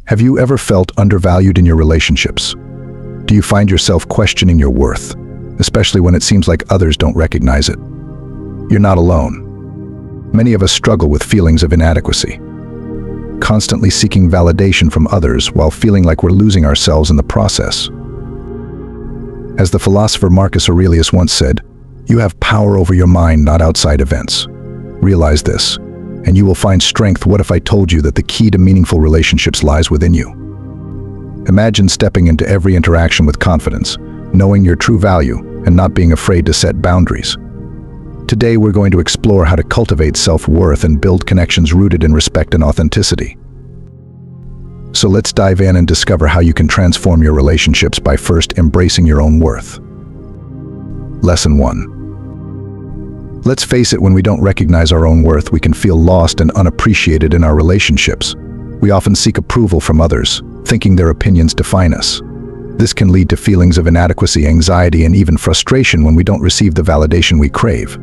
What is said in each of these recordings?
Have you ever felt undervalued in your relationships? Do you find yourself questioning your worth, especially when it seems like others don't recognize it? You're not alone. Many of us struggle with feelings of inadequacy, constantly seeking validation from others while feeling like we're losing ourselves in the process. As the philosopher Marcus Aurelius once said, "You have power over your mind, not outside events. Realize this, and you will find strength. What if I told you that the key to meaningful relationships lies within you?" Imagine stepping into every interaction with confidence, knowing your true value, and not being afraid to set boundaries. Today we're going to explore how to cultivate self-worth and build connections rooted in respect and authenticity. So let's dive in and discover how you can transform your relationships by first embracing your own worth. Lesson 1. Let's face it, when we don't recognize our own worth, we can feel lost and unappreciated in our relationships. We often seek approval from others, thinking their opinions define us. This can lead to feelings of inadequacy, anxiety, and even frustration when we don't receive the validation we crave.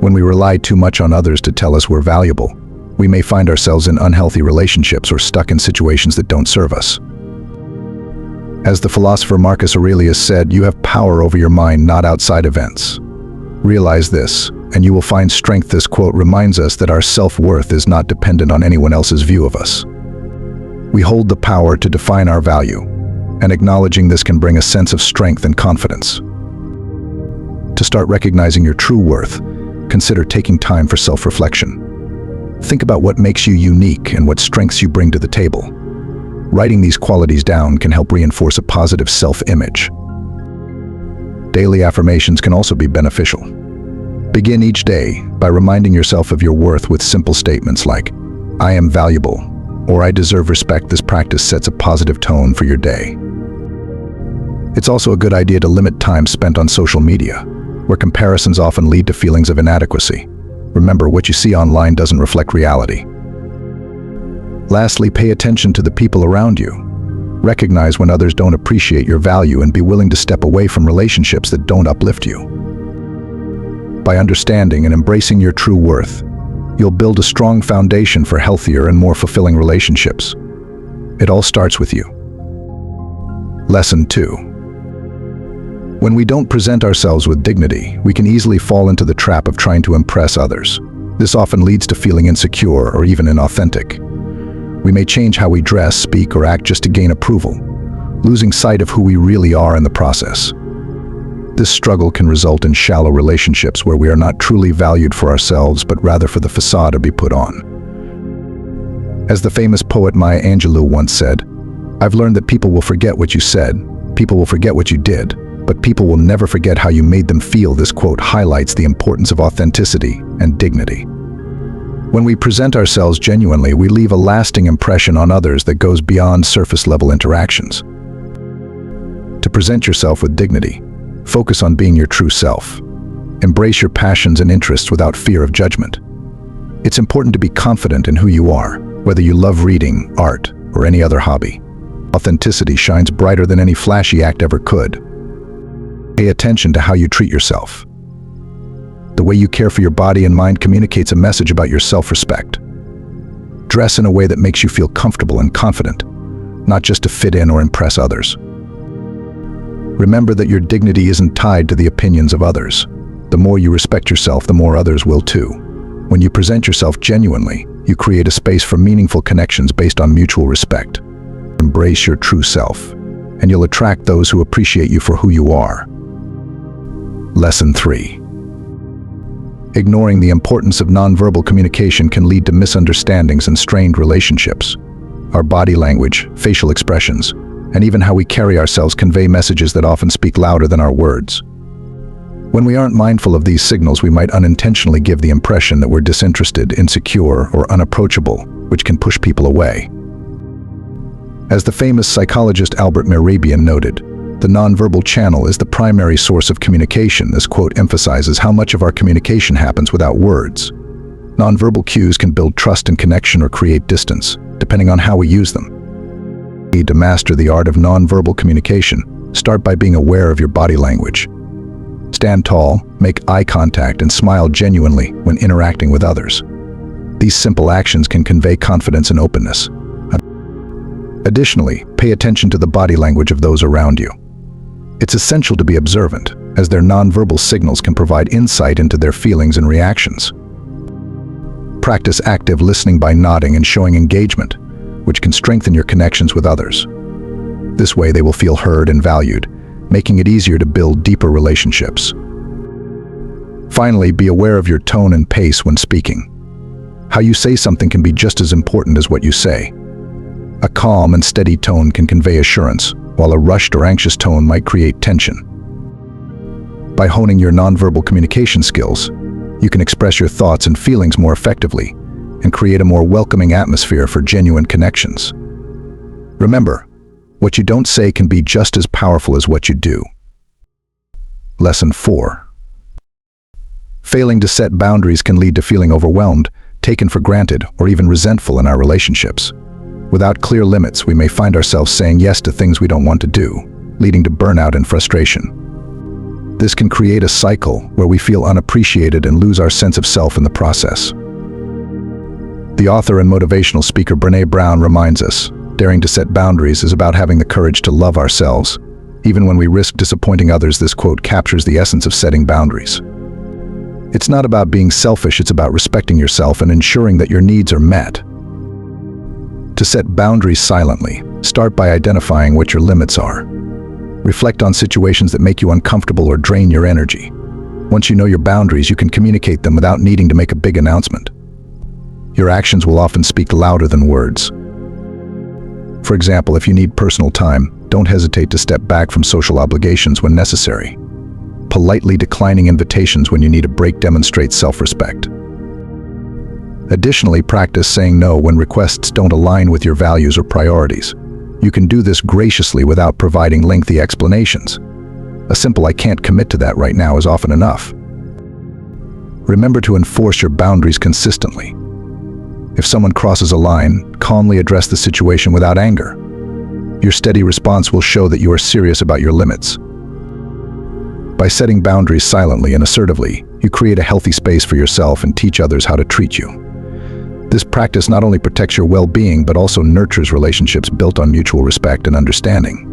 When we rely too much on others to tell us we're valuable, we may find ourselves in unhealthy relationships or stuck in situations that don't serve us. As the philosopher Marcus Aurelius said, "You have power over your mind, not outside events. Realize this, and you will find strength." This quote reminds us that our self-worth is not dependent on anyone else's view of us. We hold the power to define our value, and acknowledging this can bring a sense of strength and confidence. To start recognizing your true worth, consider taking time for self-reflection. Think about what makes you unique and what strengths you bring to the table. Writing these qualities down can help reinforce a positive self-image. Daily affirmations can also be beneficial. Begin each day by reminding yourself of your worth with simple statements like, "I am valuable," or "I deserve respect." This practice sets a positive tone for your day. It's also a good idea to limit time spent on social media, where comparisons often lead to feelings of inadequacy. Remember, what you see online doesn't reflect reality. Lastly, pay attention to the people around you. Recognize when others don't appreciate your value and be willing to step away from relationships that don't uplift you. By understanding and embracing your true worth, you'll build a strong foundation for healthier and more fulfilling relationships. It all starts with you. Lesson 2. When we don't present ourselves with dignity, we can easily fall into the trap of trying to impress others. This often leads to feeling insecure or even inauthentic. We may change how we dress, speak, or act just to gain approval, losing sight of who we really are in the process. This struggle can result in shallow relationships where we are not truly valued for ourselves, but rather for the facade to be put on. As the famous poet Maya Angelou once said, "I've learned that people will forget what you said, people will forget what you did, but people will never forget how you made them feel." This quote highlights the importance of authenticity and dignity. When we present ourselves genuinely, we leave a lasting impression on others that goes beyond surface-level interactions. To present yourself with dignity, focus on being your true self. Embrace your passions and interests without fear of judgment. It's important to be confident in who you are, whether you love reading, art, or any other hobby. Authenticity shines brighter than any flashy act ever could. Pay attention to how you treat yourself. The way you care for your body and mind communicates a message about your self-respect. Dress in a way that makes you feel comfortable and confident, not just to fit in or impress others. Remember that your dignity isn't tied to the opinions of others. The more you respect yourself, the more others will too. When you present yourself genuinely, you create a space for meaningful connections based on mutual respect. Embrace your true self, and you'll attract those who appreciate you for who you are. Lesson 3. Ignoring the importance of nonverbal communication can lead to misunderstandings and strained relationships. Our body language, facial expressions, and even how we carry ourselves convey messages that often speak louder than our words. When we aren't mindful of these signals, we might unintentionally give the impression that we're disinterested, insecure, or unapproachable, which can push people away. As the famous psychologist Albert Mehrabian noted, the nonverbal channel is the primary source of communication. This quote emphasizes how much of our communication happens without words. Nonverbal cues can build trust and connection or create distance, depending on how we use them. To master the art of nonverbal communication, start by being aware of your body language. Stand tall, make eye contact, and smile genuinely when interacting with others. These simple actions can convey confidence and openness. Additionally, pay attention to the body language of those around you. It's essential to be observant, as their nonverbal signals can provide insight into their feelings and reactions. Practice active listening by nodding and showing engagement, which can strengthen your connections with others. This way they will feel heard and valued, making it easier to build deeper relationships. Finally, be aware of your tone and pace when speaking. How you say something can be just as important as what you say. A calm and steady tone can convey assurance, while a rushed or anxious tone might create tension. By honing your nonverbal communication skills, you can express your thoughts and feelings more effectively and create a more welcoming atmosphere for genuine connections. Remember, what you don't say can be just as powerful as what you do. Lesson 4. Failing to set boundaries can lead to feeling overwhelmed, taken for granted, or even resentful in our relationships. Without clear limits, we may find ourselves saying yes to things we don't want to do, leading to burnout and frustration. This can create a cycle where we feel unappreciated and lose our sense of self in the process. The author and motivational speaker Brené Brown reminds us, daring to set boundaries is about having the courage to love ourselves. Even when we risk disappointing others, this quote captures the essence of setting boundaries. It's not about being selfish, it's about respecting yourself and ensuring that your needs are met. To set boundaries silently, start by identifying what your limits are. Reflect on situations that make you uncomfortable or drain your energy. Once you know your boundaries, you can communicate them without needing to make a big announcement. Your actions will often speak louder than words. For example, if you need personal time, don't hesitate to step back from social obligations when necessary. Politely declining invitations when you need a break demonstrates self-respect. Additionally, practice saying no when requests don't align with your values or priorities. You can do this graciously without providing lengthy explanations. A simple "I can't commit to that right now" is often enough. Remember to enforce your boundaries consistently. If someone crosses a line, calmly address the situation without anger. Your steady response will show that you are serious about your limits. By setting boundaries silently and assertively, you create a healthy space for yourself and teach others how to treat you. This practice not only protects your well-being, but also nurtures relationships built on mutual respect and understanding.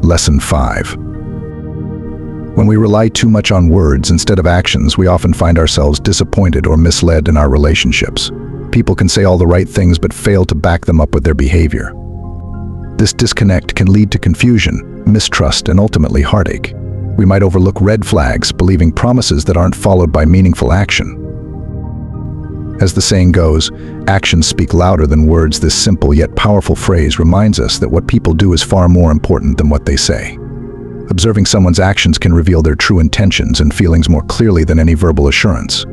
Lesson 5. When we rely too much on words instead of actions, we often find ourselves disappointed or misled in our relationships. People can say all the right things but fail to back them up with their behavior. This disconnect can lead to confusion, mistrust, and ultimately heartache. We might overlook red flags, believing promises that aren't followed by meaningful action. As the saying goes, actions speak louder than words. This simple yet powerful phrase reminds us that what people do is far more important than what they say. Observing someone's actions can reveal their true intentions and feelings more clearly than any verbal assurance.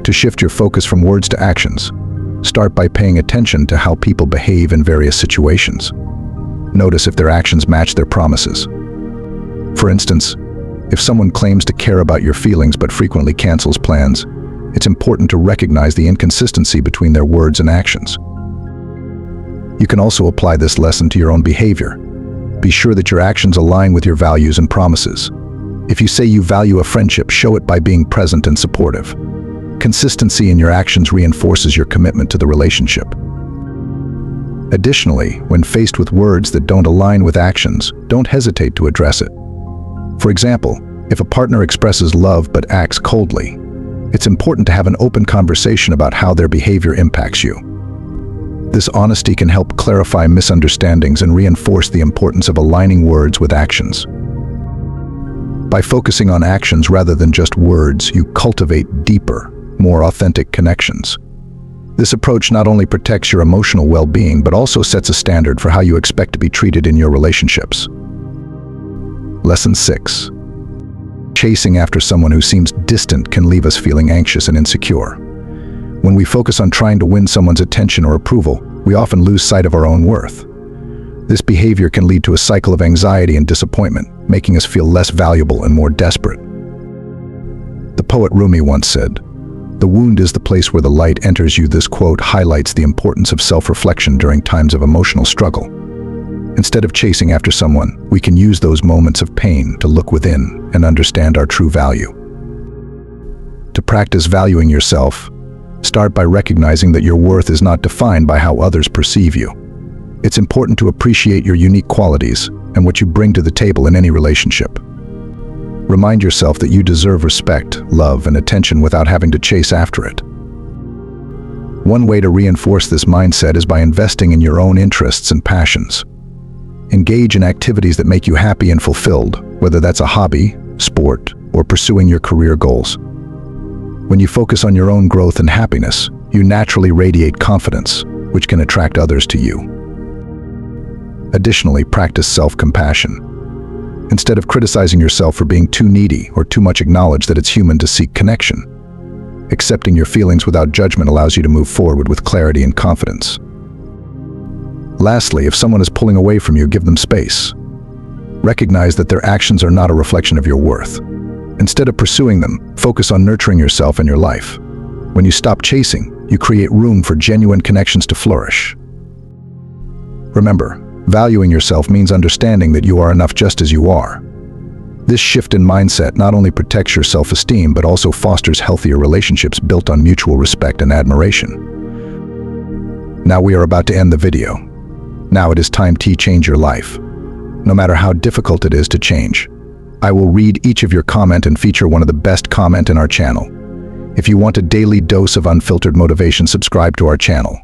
To shift your focus from words to actions, start by paying attention to how people behave in various situations. Notice if their actions match their promises. For instance, if someone claims to care about your feelings but frequently cancels plans, it's important to recognize the inconsistency between their words and actions. You can also apply this lesson to your own behavior. Be sure that your actions align with your values and promises. If you say you value a friendship, show it by being present and supportive. Consistency in your actions reinforces your commitment to the relationship. Additionally, when faced with words that don't align with actions, don't hesitate to address it. For example, if a partner expresses love but acts coldly, it's important to have an open conversation about how their behavior impacts you. This honesty can help clarify misunderstandings and reinforce the importance of aligning words with actions. By focusing on actions rather than just words, you cultivate deeper, more authentic connections. This approach not only protects your emotional well-being, but also sets a standard for how you expect to be treated in your relationships. Lesson 6. Chasing after someone who seems distant can leave us feeling anxious and insecure. When we focus on trying to win someone's attention or approval, we often lose sight of our own worth. This behavior can lead to a cycle of anxiety and disappointment, making us feel less valuable and more desperate. The poet Rumi once said, "The wound is the place where the light enters you." This quote highlights the importance of self-reflection during times of emotional struggle. Instead of chasing after someone, we can use those moments of pain to look within and understand our true value. To practice valuing yourself, Start by recognizing that your worth is not defined by how others perceive you. It's important to appreciate your unique qualities and what you bring to the table in any relationship. Remind yourself that you deserve respect, love, and attention without having to chase after it. One way to reinforce this mindset is by investing in your own interests and passions. Engage in activities that make you happy and fulfilled, whether that's a hobby, sport, or pursuing your career goals. When you focus on your own growth and happiness, you naturally radiate confidence, which can attract others to you. Additionally, practice self-compassion. Instead of criticizing yourself for being too needy or too much, acknowledge that it's human to seek connection. Accepting your feelings without judgment allows you to move forward with clarity and confidence. Lastly, if someone is pulling away from you, give them space. Recognize that their actions are not a reflection of your worth. Instead of pursuing them, focus on nurturing yourself and your life. When you stop chasing, you create room for genuine connections to flourish. Remember, valuing yourself means understanding that you are enough just as you are. This shift in mindset not only protects your self-esteem, but also fosters healthier relationships built on mutual respect and admiration. Now we are about to end the video. Now it is time to change your life. No matter how difficult it is to change, I will read each of your comment and feature one of the best comment in our channel. If you want a daily dose of unfiltered motivation, subscribe to our channel.